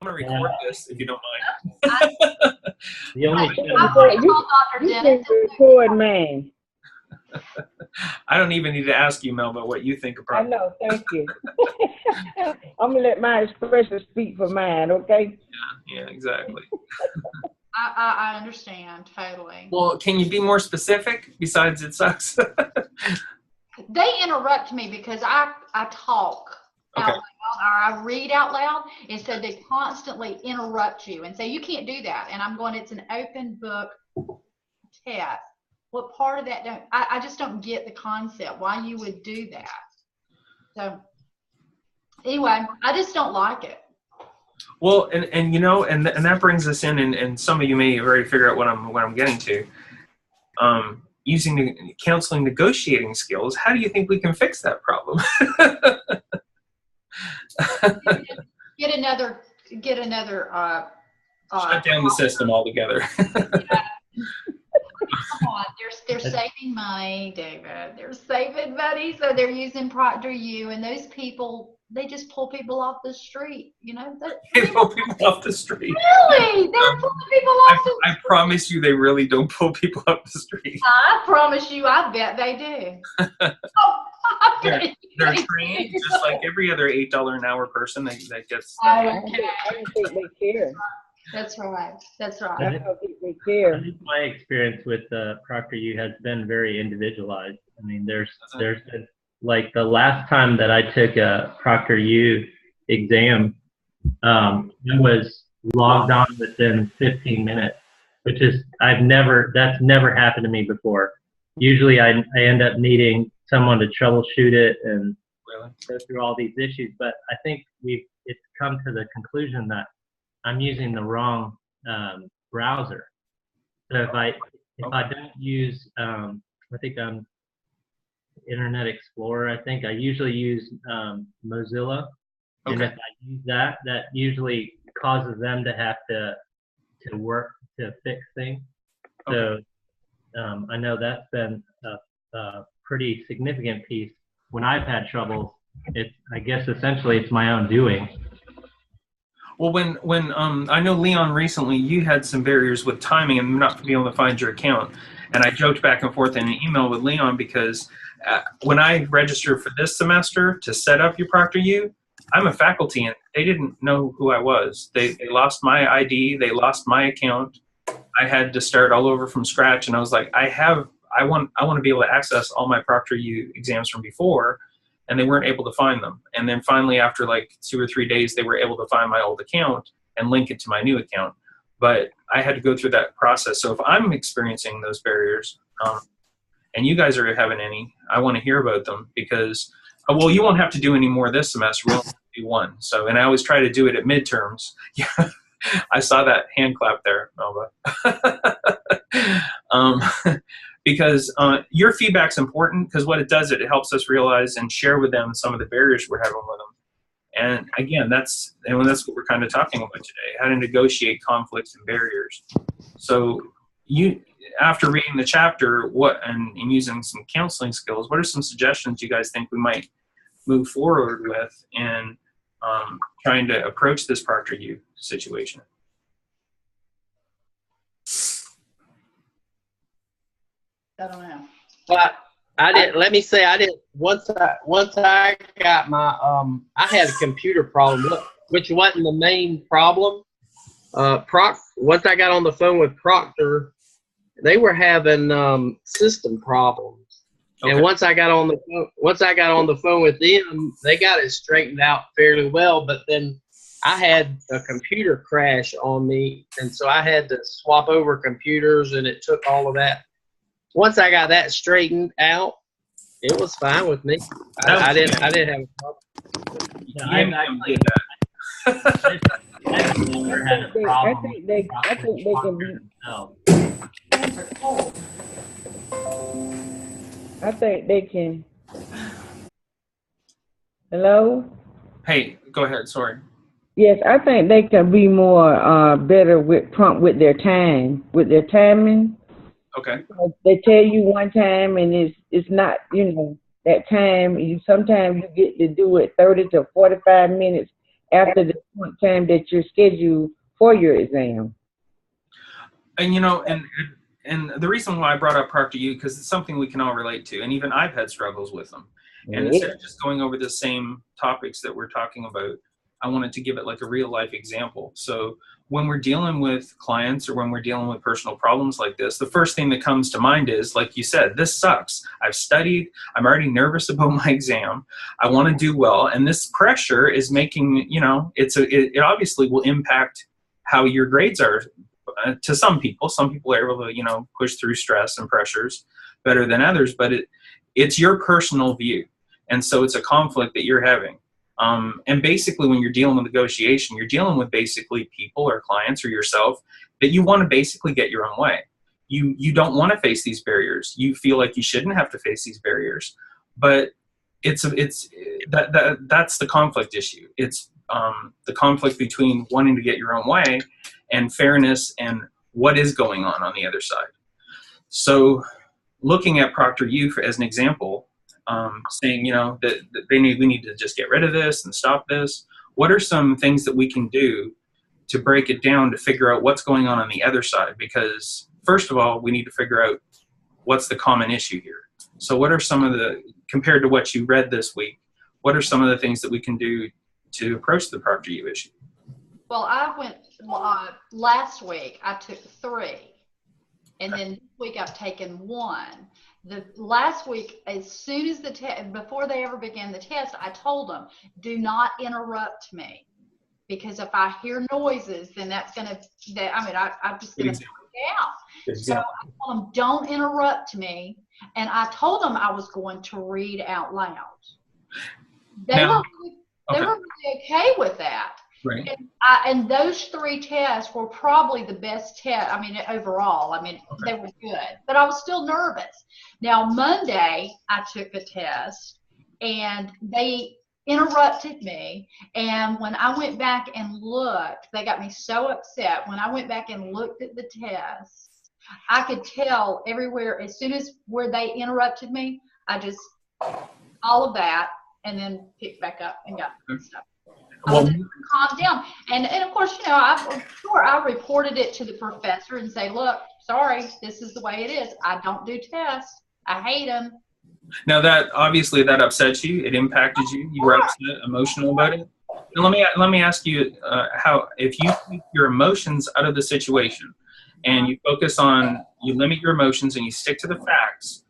I'm going to record this if you don't mind. The only You can record, man. I don't even need to ask you, Melba, what you think about. I know, thank you. I'm going to let my expression speak for mine, okay? Yeah, exactly. I understand totally. Well, can you be more specific besides it sucks? They interrupt me because I talk out loud, or I read out loud, and so they constantly interrupt you and say, you can't do that. And I'm going, it's an open book test. What part of that I just don't get the concept, why you would do that. So anyway, I just don't like it. Well, and you know, and that brings us in, and some of you may already figure out what I'm getting to. Using the counseling negotiating skills, how do you think we can fix that problem? Get another shut down the system altogether. Come on, they're saving money, David. They're saving money, so they're using ProctorU, and those people, they just pull people off the street, you know? They pull people off the street. Really? They're pulling people off the street. I promise you they really don't pull people off the street. I promise you, I bet they do. They're trained just like every other $8 an hour person that gets. I don't think they care. That's right. That's right. I don't think they care. I think my experience with ProctorU has been very individualized. I mean, there's been, like, the last time that I took a ProctorU exam, I was logged on within 15 minutes, which is that's never happened to me before. Usually I end up needing someone to troubleshoot it and go through all these issues. But I think it's come to the conclusion that I'm using the wrong browser. So if I don't use, I think I'm Internet Explorer. I think I usually use Mozilla, and if I use that usually causes them to have to work to fix things. So I know that's been a pretty significant piece. When I've had trouble, I guess essentially it's my own doing. Well, when I know, Leon, recently you had some barriers with timing and not being able to find your account, and I joked back and forth in an email with Leon because when I registered for this semester to set up your ProctorU, I'm a faculty and they didn't know who I was. They lost my ID, they lost my account. I had to start all over from scratch, and I was like, I want to be able to access all my ProctorU exams from before. And they weren't able to find them. And then finally, after like 2 or 3 days, they were able to find my old account and link it to my new account. But I had to go through that process. So if I'm experiencing those barriers, and you guys are having any, I want to hear about them because, well, you won't have to do any more this semester. We'll only do one. So, and I always try to do it at midterms. Yeah, I saw that hand clap there, Melba. Because your feedback's important because what it does, it helps us realize and share with them some of the barriers we're having with them. And again, that's what we're kind of talking about today, how to negotiate conflicts and barriers. So you, after reading the chapter, and using some counseling skills, what are some suggestions you guys think we might move forward with in trying to approach this ProctorU situation? I don't know. But let me say I didn't. Once I got my I had a computer problem, which wasn't the main problem. Once I got on the phone with Proctor, they were having system problems, and once I got on the phone with them, they got it straightened out fairly well. But then I had a computer crash on me, and so I had to swap over computers, and it took all of that. Once I got that straightened out, it was fine with me. I didn't have a problem. Yeah, I've actually never had a problem. I think they can be. I think they can. Hello? Hey, go ahead. Sorry. Yes, I think they can be more better prompt with their timing. Okay. They tell you one time, and it's not, that time. Sometimes you get to do it 30 to 45 minutes after the point time that you're scheduled for your exam. And and the reason why I brought up Proctor U, because it's something we can all relate to, and even I've had struggles with them. And instead of just going over the same topics that we're talking about, I wanted to give it like a real life example. So when we're dealing with clients or when we're dealing with personal problems like this, the first thing that comes to mind is, like you said, this sucks. I've studied, I'm already nervous about my exam. I want to do well. And this pressure is making, it obviously will impact how your grades are to some people. Some people are able to, push through stress and pressures better than others, but it's your personal view. And so it's a conflict that you're having. And basically when you're dealing with negotiation, you're dealing with basically people or clients or yourself that you want to basically get your own way. You don't want to face these barriers. You feel like you shouldn't have to face these barriers, but that's the conflict issue. It's the conflict between wanting to get your own way and fairness and what is going on the other side. So looking at Proctor U as an example, saying, that we need to just get rid of this and stop this. What are some things that we can do to break it down to figure out what's going on the other side? Because first of all, we need to figure out what's the common issue here. So what are some of compared to what you read this week, what are some of the things that we can do to approach the Proctor U issue? Well, I went, last week I took 3, and then this week I've taken 1. The last week, as soon as before they ever began the test, I told them, do not interrupt me, because if I hear noises, then I'm just going to freak out. So I told them, don't interrupt me, and I told them I was going to read out loud. They were really okay with that. Right. And those 3 tests were probably the best test. Overall, they were good, but I was still nervous. Now, Monday, I took the test, and they interrupted me. And when I went back and looked, they got me so upset. When I went back and looked at the test, I could tell everywhere, as soon as where they interrupted me, I just, all of that, and then picked back up and got stuff. Well, calm down. And of course, I reported it to the professor and say, look, sorry, this is the way it is. I don't do tests. I hate them. Now that obviously that upset you, it impacted you. You were upset, emotional about it. Now let me ask you how, if you keep your emotions out of the situation and you you limit your emotions and you stick to the facts,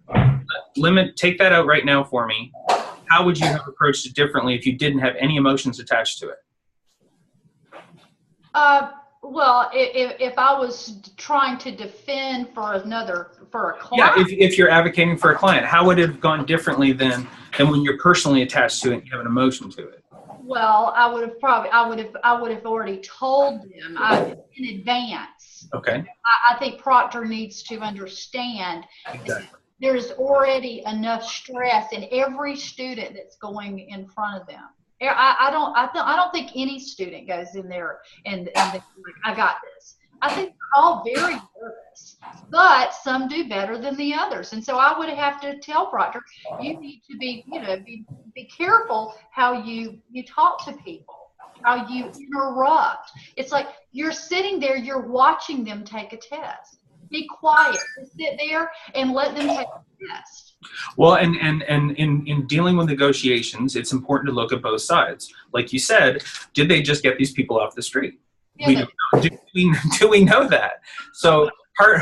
take that out right now for me. How would you have approached it differently if you didn't have any emotions attached to it? Well, if I was trying to defend for a client. Yeah, if you're advocating for a client, how would it have gone differently than when you're personally attached to it and you have an emotion to it? Well, I would have already told them in advance. Okay. I think Proctor needs to understand. Exactly. There's already enough stress in every student that's going in front of them. I don't think any student goes in there and like, I got this. I think they're all very nervous, but some do better than the others. And so I would have to tell Proctor, you need to be careful how you talk to people, how you interrupt. It's like you're sitting there, you're watching them take a test. Be quiet. Just sit there and let them take the test. Well, and in dealing with negotiations, it's important to look at both sides. Like you said, did they just get these people off the street? Yeah, Do we know that? So part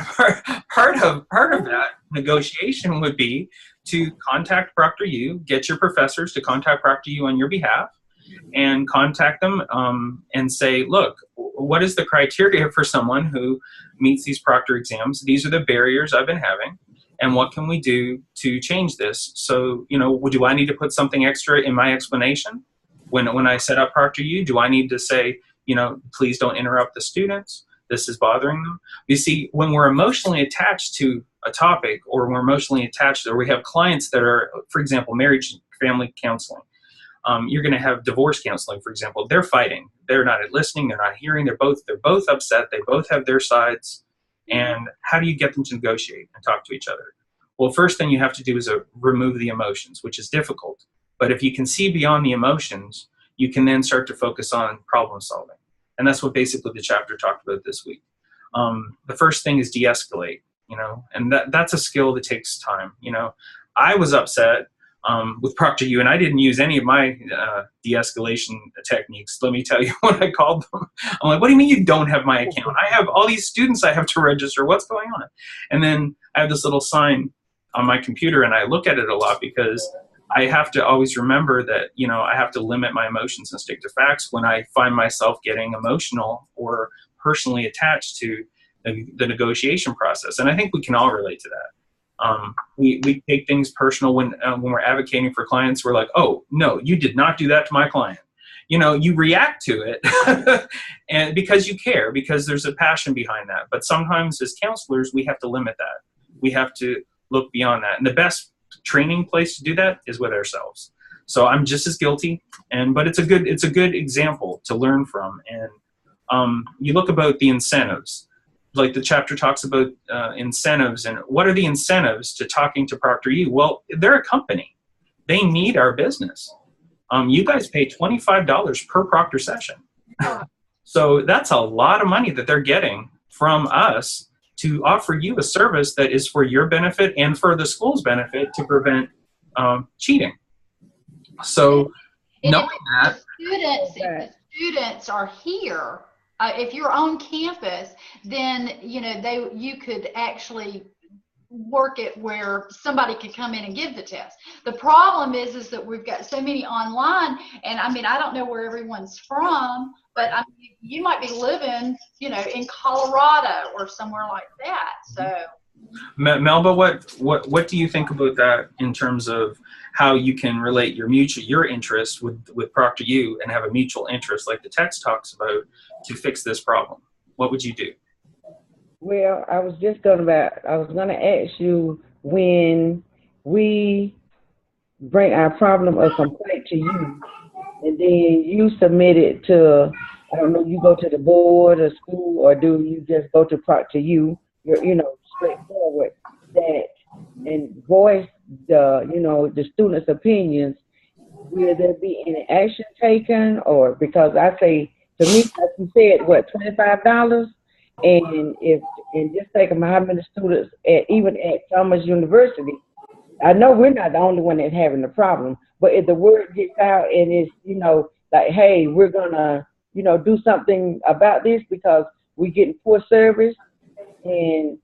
of that negotiation would be to contact Proctor U, get your professors to contact Proctor U on your behalf, and contact them and say, look, what is the criteria for someone who meets these Proctor exams? These are the barriers I've been having, and what can we do to change this? So, do I need to put something extra in my explanation when I set up Proctor U? Do I need to say, please don't interrupt the students, this is bothering them? You see, when we're emotionally attached to a topic, or we're emotionally attached, or we have clients that are, for example, marriage family counseling, you're going to have divorce counseling, for example. They're fighting. They're not listening. They're not hearing. They're both upset. They both have their sides. And how do you get them to negotiate and talk to each other? Well, first thing you have to do is remove the emotions, which is difficult. But if you can see beyond the emotions, you can then start to focus on problem solving. And that's what basically the chapter talked about this week. The first thing is de-escalate, and that's a skill that takes time. I was upset with ProctorU, and I didn't use any of my de-escalation techniques. Let me tell you what I called them. I'm like, what do you mean you don't have my account? I have all these students I have to register. What's going on? And then I have this little sign on my computer, and I look at it a lot because I have to always remember that, I have to limit my emotions and stick to facts when I find myself getting emotional or personally attached to the negotiation process. And I think we can all relate to that. We take things personal when we're advocating for clients. We're like, oh, no, you did not do that to my client. You react to it and because you care, because there's a passion behind that. But sometimes as counselors, we have to limit that. We have to look beyond that. And the best training place to do that is with ourselves. So I'm just as guilty, but it's a good example to learn from. And you look about the incentives. Like the chapter talks about incentives, and what are the incentives to talking to ProctorU? Well, they're a company. They need our business. You guys pay $25 per proctor session. So that's a lot of money that they're getting from us to offer you a service that is for your benefit and for the school's benefit to prevent cheating. So knowing that. If the students are here, if you're on campus, then you could actually work it where somebody could come in and give the test. The problem is that we've got so many online, and I don't know where everyone's from, but you might be living, in Colorado or somewhere like that. So, Melba, what do you think about that in terms of how you can relate your interest with ProctorU and have a mutual interest like the text talks about to fix this problem? What would you do? Well, I was gonna ask you, when we bring our problem or complaint to you, and then you submit it to, I don't know, you go to the board or school, or do you just go to ProctorU? You're, straightforward that and voice the students' opinions. Will there be any action taken, or because I say to me, like you said, what, $25? And just think of how many students even at Thomas University. I know we're not the only one that's having the problem, but if the word gets out and it's like, hey, we're gonna do something about this because we're getting poor service, and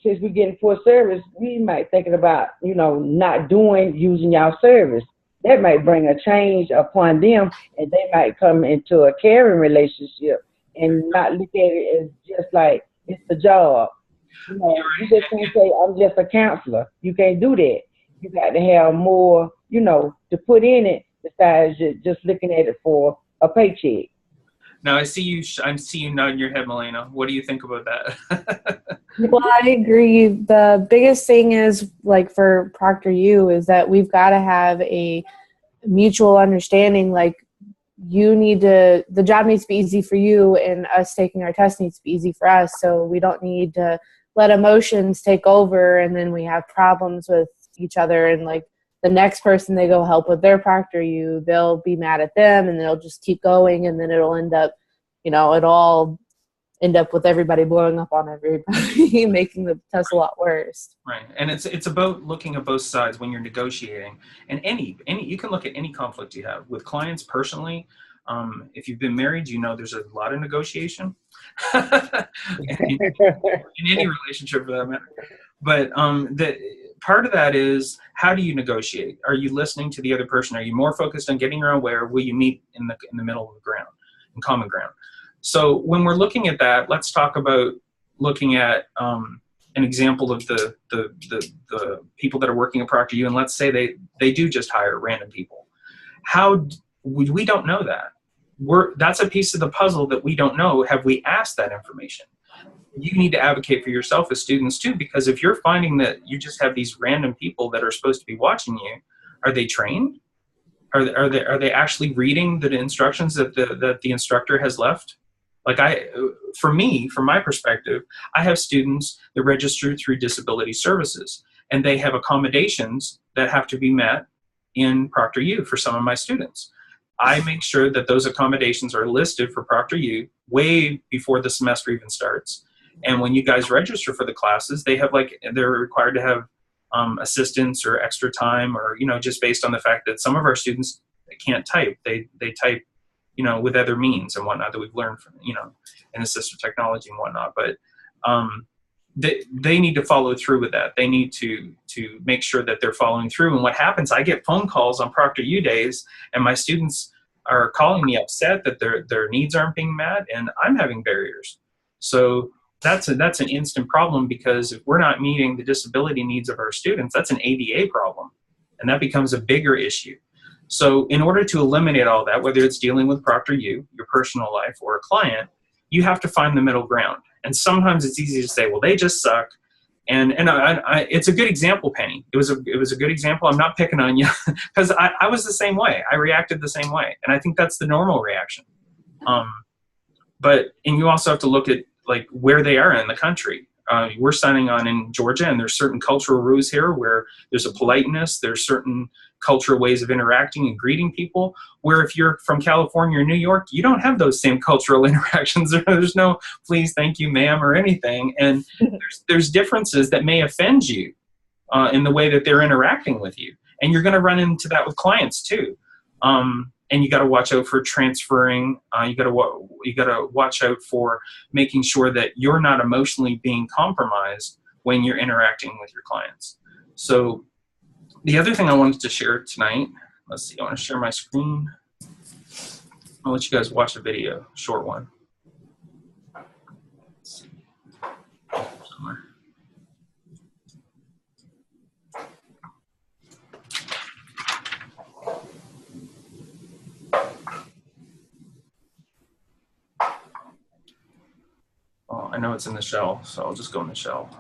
since we're getting poor service, we might thinking about not using y'all service. That might bring a change upon them, and they might come into a caring relationship and not look at it as just like it's the job. You just can't say I'm just a counselor. You can't do that. You got to have more, to put in it besides just looking at it for a paycheck. Now I see you nodding your head, Melena. What do you think about that? Well, I agree. The biggest thing is, like, for ProctorU is that we've got to have a mutual understanding. Like, the job needs to be easy for you, and us taking our test needs to be easy for us. So we don't need to let emotions take over, and then we have problems with each other. And like the next person they go help with their ProctorU, they'll be mad at them, and they'll just keep going, and then it'll end up, it'll all end up with everybody blowing up on everybody, making the test a lot worse. Right, and it's about looking at both sides when you're negotiating, and any you can look at any conflict you have with clients personally. If you've been married, there's a lot of negotiation in any relationship for that matter. But the part of that is, how do you negotiate? Are you listening to the other person? Are you more focused on getting your own way, or will you meet in the middle of the ground, in common ground? So when we're looking at that, let's talk about looking at an example of the people that are working at ProctorU, and let's say they do just hire random people. We don't know that. That's a piece of the puzzle that we don't know. Have we asked that information? You need to advocate for yourself as students too, because if you're finding that you just have these random people that are supposed to be watching you, are they trained? Are they actually reading the instructions that the instructor has left? Like from my perspective, I have students that register through disability services, and they have accommodations that have to be met in ProctorU for some of my students. I make sure that those accommodations are listed for ProctorU way before the semester even starts. And when you guys register for the classes, they have they're required to have assistance or extra time, or, just based on the fact that some of our students can't type. They type, with other means and whatnot that we've learned from, in assistive technology and whatnot. But they need to follow through with that. They need to make sure that they're following through. And what happens, I get phone calls on ProctorU days, and my students are calling me upset that their needs aren't being met, and I'm having barriers. So that's an instant problem, because if we're not meeting the disability needs of our students, that's an ADA problem, and that becomes a bigger issue. So in order to eliminate all that, whether it's dealing with ProctorU, your personal life, or a client, you have to find the middle ground. And sometimes it's easy to say, well, they just suck. And it's a good example, Penny. It was a good example. I'm not picking on you, because I was the same way. I reacted the same way, and I think that's the normal reaction. And you also have to look at where they are in the country. We're signing on in Georgia, and there's certain cultural rules here where there's a politeness, there's certain cultural ways of interacting and greeting people, where if you're from California or New York, you don't have those same cultural interactions. There's no please, thank you, ma'am, or anything. And there's differences that may offend you in the way that they're interacting with you. And you're going to run into that with clients too. And you got to watch out for transferring. You got to watch out for making sure that you're not emotionally being compromised when you're interacting with your clients. So the other thing I wanted to share tonight, let's see, I want to share my screen. I'll let you guys watch a video, short one. Let's see. Somewhere. Oh, I know it's in the shell, so I'll just go in the shell.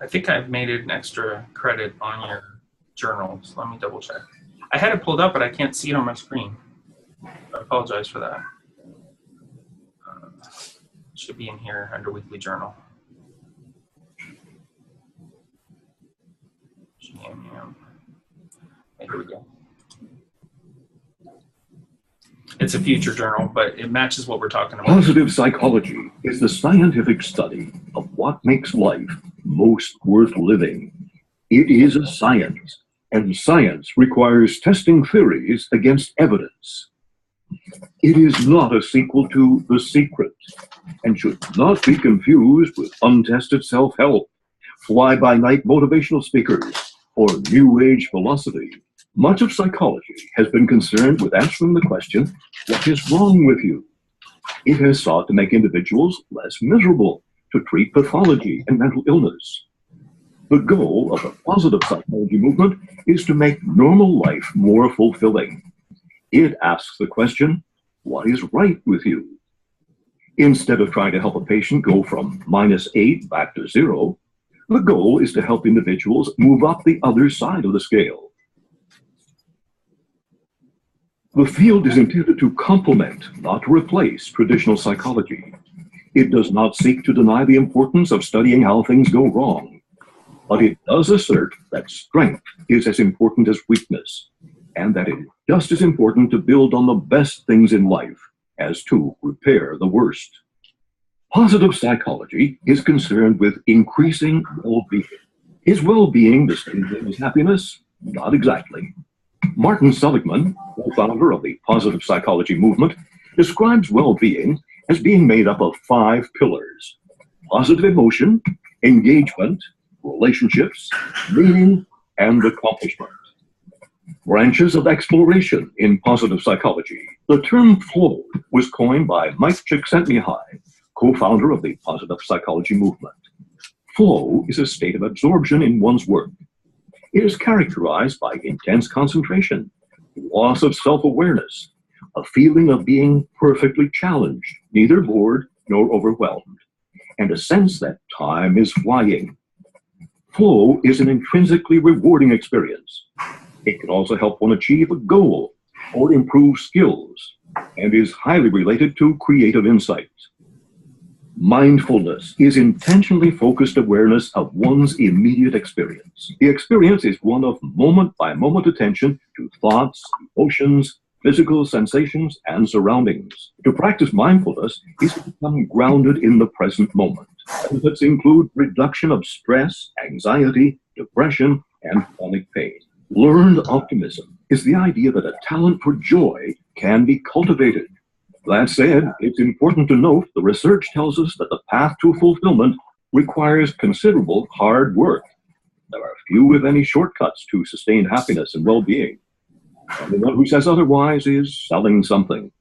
I think I've made it an extra credit on your journal, so let me double check. I had it pulled up, but I can't see it on my screen. I apologize for that. It should be in here under weekly journal. Here we go. It's a future journal, but it matches what we're talking about. Positive psychology is the scientific study of what makes life most worth living. It is a science, and science requires testing theories against evidence. It is not a sequel to The Secret, and should not be confused with untested self-help, fly-by-night motivational speakers, or New Age philosophy. Much of psychology has been concerned with answering the question, what is wrong with you? It has sought to make individuals less miserable, to treat pathology and mental illness. The goal of the positive psychology movement is to make normal life more fulfilling. It asks the question, what is right with you? Instead of trying to help a patient go from -8 back to 0, the goal is to help individuals move up the other side of the scale. The field is intended to complement, not to replace, traditional psychology. It does not seek to deny the importance of studying how things go wrong, but it does assert that strength is as important as weakness, and that it is just as important to build on the best things in life as to repair the worst. Positive psychology is concerned with increasing well-being. Is well-being the same thing as happiness? Not exactly. Martin Seligman, co-founder of the positive psychology movement, describes well-being as being made up of 5 pillars: positive emotion, engagement, relationships, meaning, and accomplishment. Branches of exploration in positive psychology. The term flow was coined by Mike Csikszentmihalyi, co-founder of the positive psychology movement. Flow is a state of absorption in one's work. It is characterized by intense concentration, loss of self-awareness, a feeling of being perfectly challenged, neither bored nor overwhelmed, and a sense that time is flying. Flow is an intrinsically rewarding experience. It can also help one achieve a goal or improve skills, and is highly related to creative insight. Mindfulness is intentionally focused awareness of one's immediate experience. The experience is one of moment-by-moment attention to thoughts, emotions, physical sensations, and surroundings. To practice mindfulness is to become grounded in the present moment. Benefits include reduction of stress, anxiety, depression, and chronic pain. Learned optimism is the idea that a talent for joy can be cultivated. That said, it's important to note the research tells us that the path to fulfillment requires considerable hard work. There are few, if any, shortcuts to sustained happiness and well-being. Anyone who says otherwise is selling something.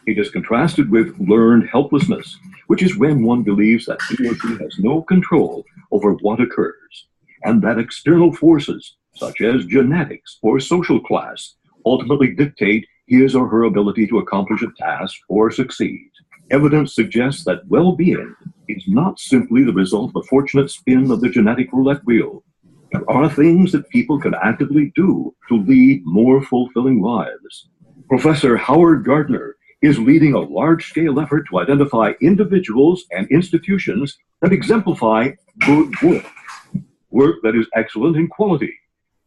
It is contrasted with learned helplessness, which is when one believes that he or she has no control over what occurs, and that external forces, such as genetics or social class, ultimately dictate his or her ability to accomplish a task or succeed. Evidence suggests that well-being is not simply the result of a fortunate spin of the genetic roulette wheel. There are things that people can actively do to lead more fulfilling lives. Professor Howard Gardner is leading a large-scale effort to identify individuals and institutions that exemplify good work. Work that is excellent in quality,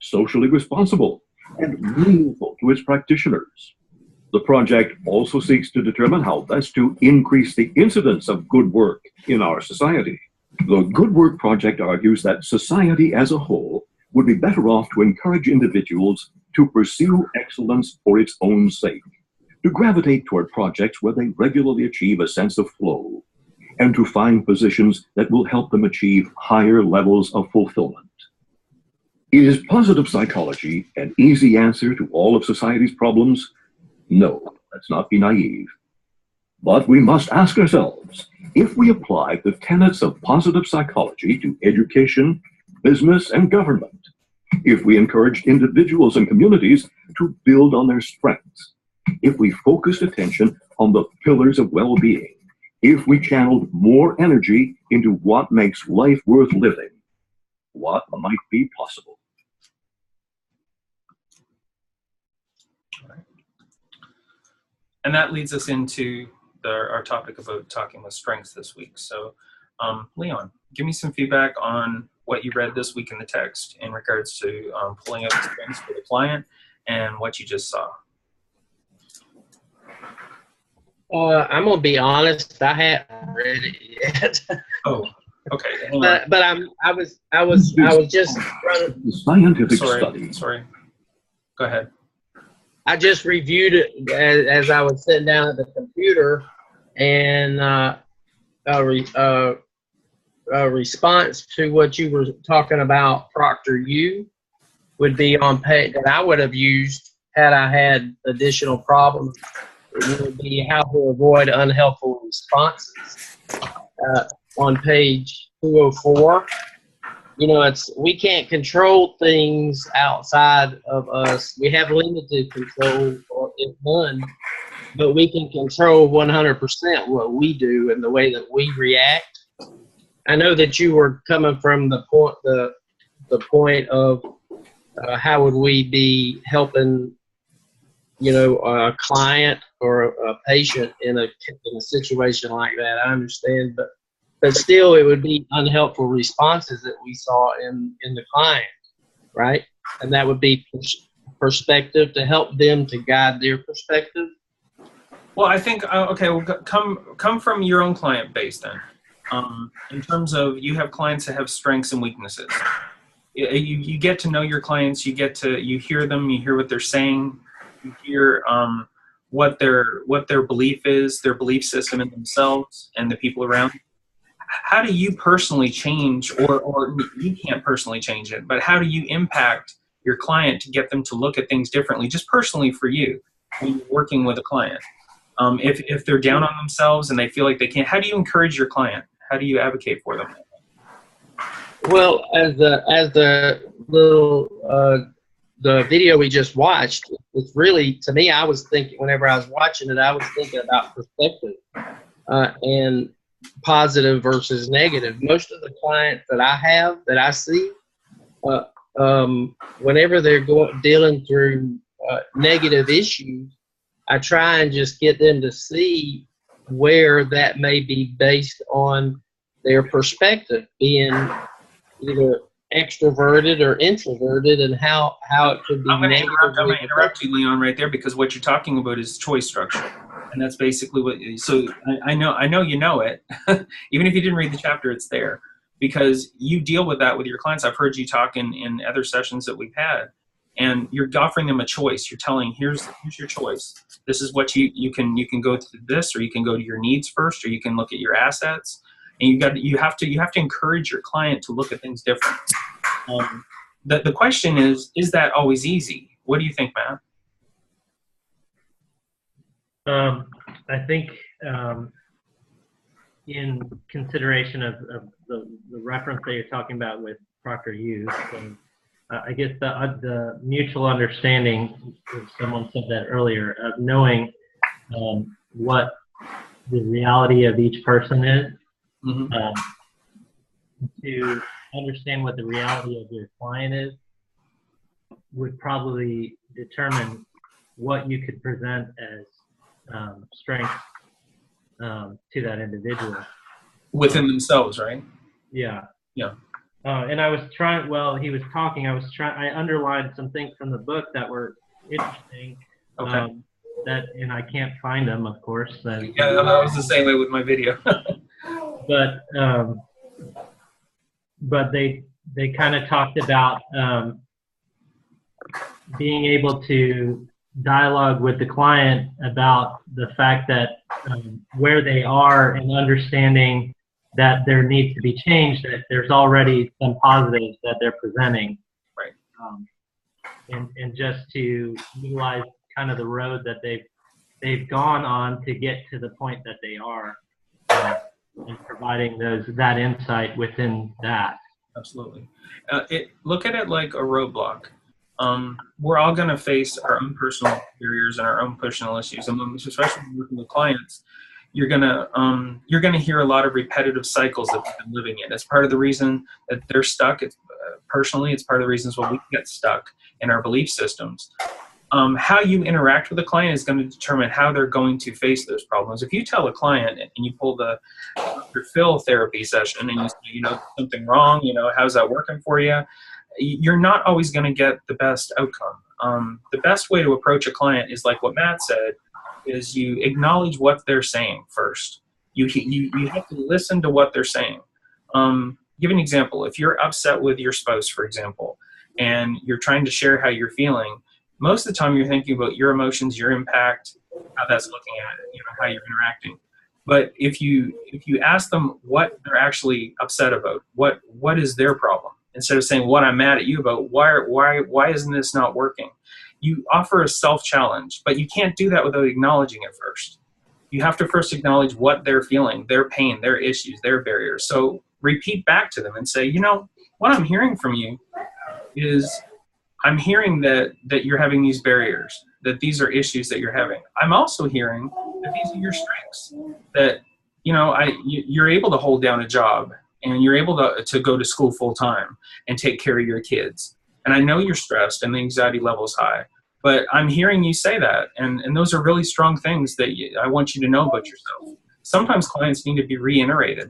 socially responsible, and meaningful to its practitioners. The project also seeks to determine how best to increase the incidence of good work in our society. The Good Work Project argues that society as a whole would be better off to encourage individuals to pursue excellence for its own sake, to gravitate toward projects where they regularly achieve a sense of flow, and to find positions that will help them achieve higher levels of fulfillment. Is positive psychology an easy answer to all of society's problems? No, let's not be naive. But we must ask ourselves, if we applied the tenets of positive psychology to education, business, and government, if we encouraged individuals and communities to build on their strengths, if we focused attention on the pillars of well-being, if we channeled more energy into what makes life worth living, what might be possible? And that leads us into our topic about talking with strengths this week. So, Leon, give me some feedback on what you read this week in the text in regards to pulling up the strengths for the client and what you just saw. I'm gonna be honest. I haven't read it yet. Oh, okay. but I was just running. The scientific study. Sorry. Go ahead. I just reviewed it as I was sitting down at the computer, and a response to what you were talking about, Proctor U, would be on page that I would have used had I had additional problems. It would be how to avoid unhelpful responses on page 204. You know, we can't control things outside of us. We have limited control, or if none, but we can control 100% what we do and the way that we react. I know that you were coming from the point of how would we be helping, you know, a client or a patient in a situation like that. I understand, but still, it would be unhelpful responses that we saw in the client, right? And that would be perspective to help them to guide their perspective. Well, I think okay. Well, come from your own client base then. In terms of you have clients that have strengths and weaknesses. You get to know your clients. You hear them. You hear what they're saying. You hear what their belief is, their belief system in themselves and the people around. How do you personally change, or you can't personally change it, but how do you impact your client to get them to look at things differently, just personally for you when you're working with a client? If they're down on themselves and they feel like they can't, how do you encourage your client? How do you advocate for them? Well, as the little the video we just watched, it's really, to me, I was thinking, whenever I was watching it, I was thinking about perspective and positive versus negative. Most of the clients that I have, that I see, whenever they're dealing through negative issues, I try and just get them to see where that may be based on their perspective, being either extroverted or introverted, and how it could be. I'm going to interrupt you, Leon, right there, because what you're talking about is choice structure, and that's basically what. So I know you know it, even if you didn't read the chapter, it's there because you deal with that with your clients. I've heard you talk in other sessions that we've had, and you're offering them a choice. You're telling, here's your choice. This is what you can go to this, or you can go to your needs first, or you can look at your assets. And you have to encourage your client to look at things differently. The question is that always easy? What do you think, Matt? I think in consideration of the reference that you're talking about with Proctor Hughes, I guess the mutual understanding, someone said that earlier, of knowing what the reality of each person is. Mm-hmm. To understand what the reality of your client is would probably determine what you could present as strength to that individual. Within themselves, right? Yeah. Yeah. And I was trying, while he was talking, I underlined some things from the book that were interesting. Okay. And I can't find them, of course. Yeah, that was the same way with my video. But they kind of talked about being able to dialogue with the client about the fact that where they are, and understanding that there needs to be change, that there's already some positives that they're presenting. Right. And just to utilize kind of the road that they've gone on to get to the point that they are. And providing that insight within that. Absolutely. Look at it like a roadblock. We're all going to face our own personal barriers and our own personal issues, and especially when working with clients, you're gonna hear a lot of repetitive cycles that we've been living in. It's part of the reason that they're stuck. Personally, it's part of the reasons why we get stuck in our belief systems. How you interact with a client is going to determine how they're going to face those problems. If you tell a client and you pull the Dr. Phil therapy session and you say, something wrong, how's that working for you? You're not always going to get the best outcome. The best way to approach a client is like what Matt said, is you acknowledge what they're saying first. You have to listen to what they're saying. Give an example. If you're upset with your spouse, for example, and you're trying to share how you're feeling, most of the time you're thinking about your emotions, your impact, how that's looking at it, how you're interacting. But if you ask them what they're actually upset about, what is their problem, instead of saying what I'm mad at you about, why isn't this not working? You offer a self-challenge, but you can't do that without acknowledging it first. You have to first acknowledge what they're feeling, their pain, their issues, their barriers. So repeat back to them and say, what I'm hearing from you is, I'm hearing that you're having these barriers, that these are issues that you're having. I'm also hearing that these are your strengths, that you're able to hold down a job, and you're able to go to school full time and take care of your kids. And I know you're stressed and the anxiety level is high, but I'm hearing you say that, and those are really strong things that I want you to know about yourself. Sometimes clients need to be reiterated.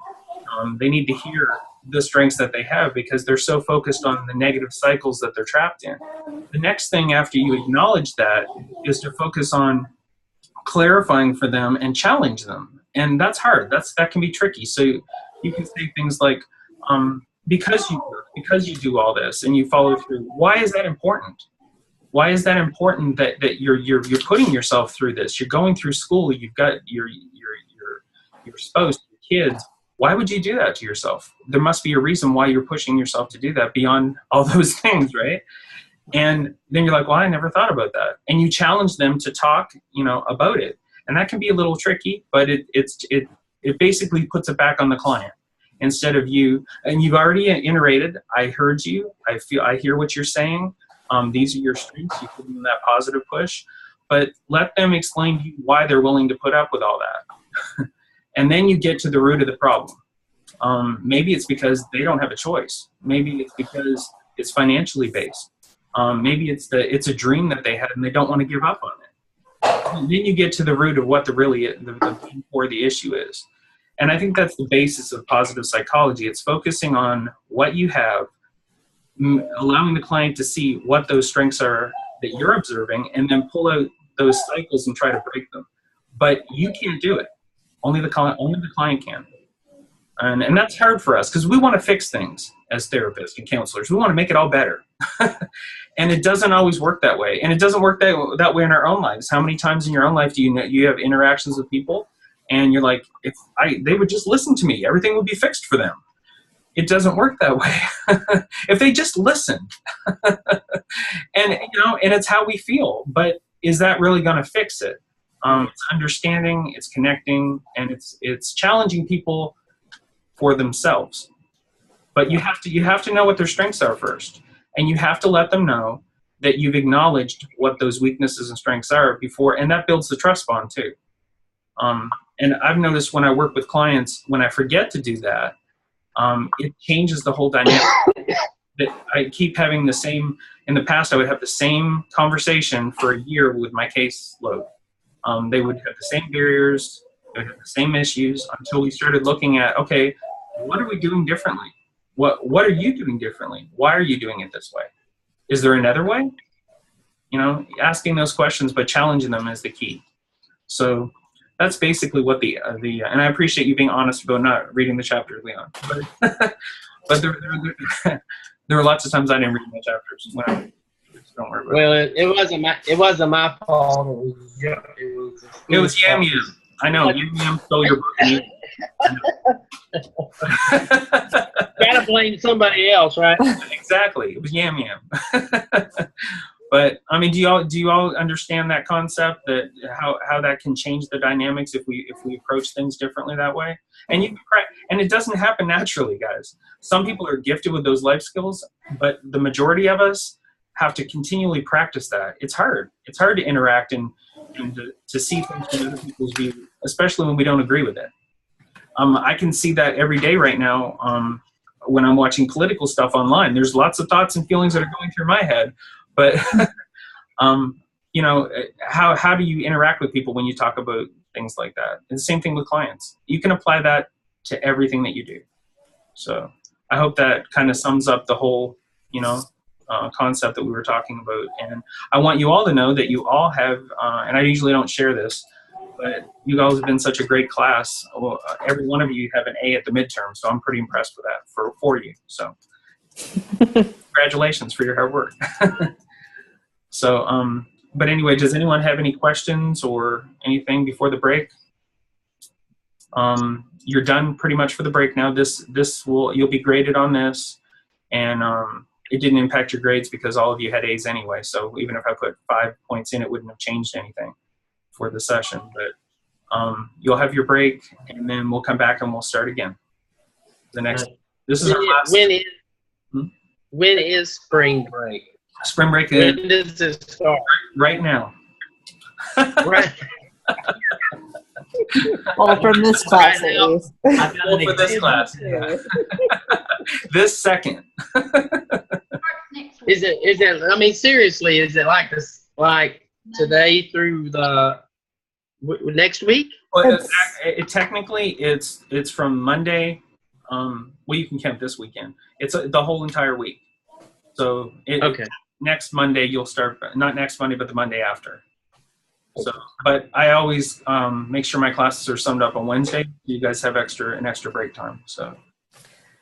They need to hear the strengths that they have, because they're so focused on the negative cycles that they're trapped in. The next thing after you acknowledge that is to focus on clarifying for them and challenge them. And that's hard. That can be tricky. So you can say things like, because you do all this and you follow through, why is that important? Why is that important that you're putting yourself through this? You're going through school, you've got your spouse, your kids. Why would you do that to yourself? There must be a reason why you're pushing yourself to do that beyond all those things, right? And then you're like, well, I never thought about that. And you challenge them to talk, about it. And that can be a little tricky, but it basically puts it back on the client instead of you. And you've already iterated. I heard you. I hear what you're saying. These are your strengths. You give them that positive push, but let them explain to you why they're willing to put up with all that. And then you get to the root of the problem. Maybe it's because they don't have a choice. Maybe it's because it's financially based. Maybe it's a dream that they had and they don't want to give up on it. And then you get to the root of what the core the issue is. And I think that's the basis of positive psychology. It's focusing on what you have, allowing the client to see what those strengths are that you're observing, and then pull out those cycles and try to break them. But you can't do it. Only the client can. And that's hard for us because we want to fix things as therapists and counselors. We want to make it all better. And it doesn't always work that way. And it doesn't work that way in our own lives. How many times in your own life do you have interactions with people and you're like, if they would just listen to me, everything would be fixed for them. It doesn't work that way. If they just listen. And it's how we feel. But is that really going to fix it? It's understanding, it's connecting, and it's challenging people for themselves. But you have to know what their strengths are first, and you have to let them know that you've acknowledged what those weaknesses and strengths are before, and that builds the trust bond too. And I've noticed when I work with clients, when I forget to do that, it changes the whole dynamic. That I keep having the same. In the past, I would have the same conversation for a year with my caseload. They would have the same barriers, they would have the same issues until we started looking at, okay, what are we doing differently? What are you doing differently? Why are you doing it this way? Is there another way? Asking those questions but challenging them is the key. So that's basically what and I appreciate you being honest about not reading the chapters, Leon. But there were lots of times I didn't read my chapters. Don't worry about it. Well, it wasn't my fault. It was Yam Yam. I know. Yam Yam stole your book. Gotta blame somebody else, right? Exactly. It was Yam Yam. But I mean, do you all understand that concept, that how that can change the dynamics if we approach things differently that way? And and it doesn't happen naturally, guys. Some people are gifted with those life skills, but the majority of us have to continually practice that. It's hard. It's hard to interact and to see things from other people's view, especially when we don't agree with it. I can see that every day right now when I'm watching political stuff online. There's lots of thoughts and feelings that are going through my head, but how do you interact with people when you talk about things like that? And the same thing with clients. You can apply that to everything that you do. So I hope that kind of sums up the whole, concept that we were talking about. And I want you all to know that you all have, and I usually don't share this, but you guys have been such a great class. Well, every one of you have an A at the midterm, so I'm pretty impressed with that for you. So congratulations for your hard work. So, but anyway, does anyone have any questions or anything before the break? You're done pretty much for the break now. You'll be graded on this, and it didn't impact your grades because all of you had A's anyway. So even if I put 5 points in, it wouldn't have changed anything for the session. But you'll have your break, and then we'll come back and we'll start again. This is our last. When is spring break? Spring break. When does it start? Right now. Right. Well, from this class, Right at now, least. I've got an For this example. class. This second. Is it? I mean, seriously, is it like this? Like today through the next week? Well, technically, it's from Monday. Well, you can count this weekend. It's the whole entire week. So Okay. Next Monday you'll start. Not next Monday, but the Monday after. So, but I always make sure my classes are summed up on Wednesday. You guys have an extra break time. So,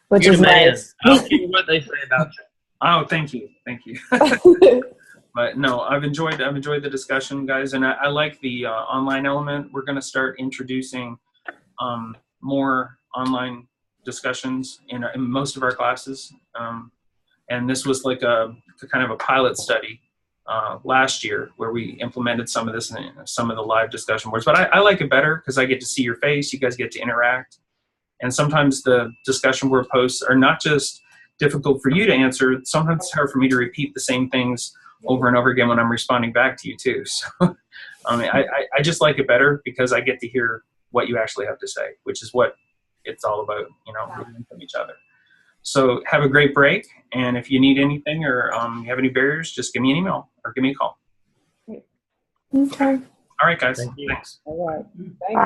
Which You're is the man. nice. I don't care what they say about you. oh, thank you. But no, I've enjoyed the discussion, guys, and I like the online element. We're going to start introducing more online discussions in most of our classes. And this was like a kind of a pilot study last year where we implemented some of this in some of the live discussion boards. But I like it better because I get to see your face, you guys get to interact. And sometimes the discussion board posts are not just difficult for you to answer, sometimes it's hard for me to repeat the same things over and over again when I'm responding back to you too. So I mean, I just like it better because I get to hear what you actually have to say, which is what it's all about, you know, learning from each other. So have a great break. And if you need anything or you have any barriers, just give me an email or give me a call. Okay. All right, guys. Thank you. Thanks. All right. Thank you.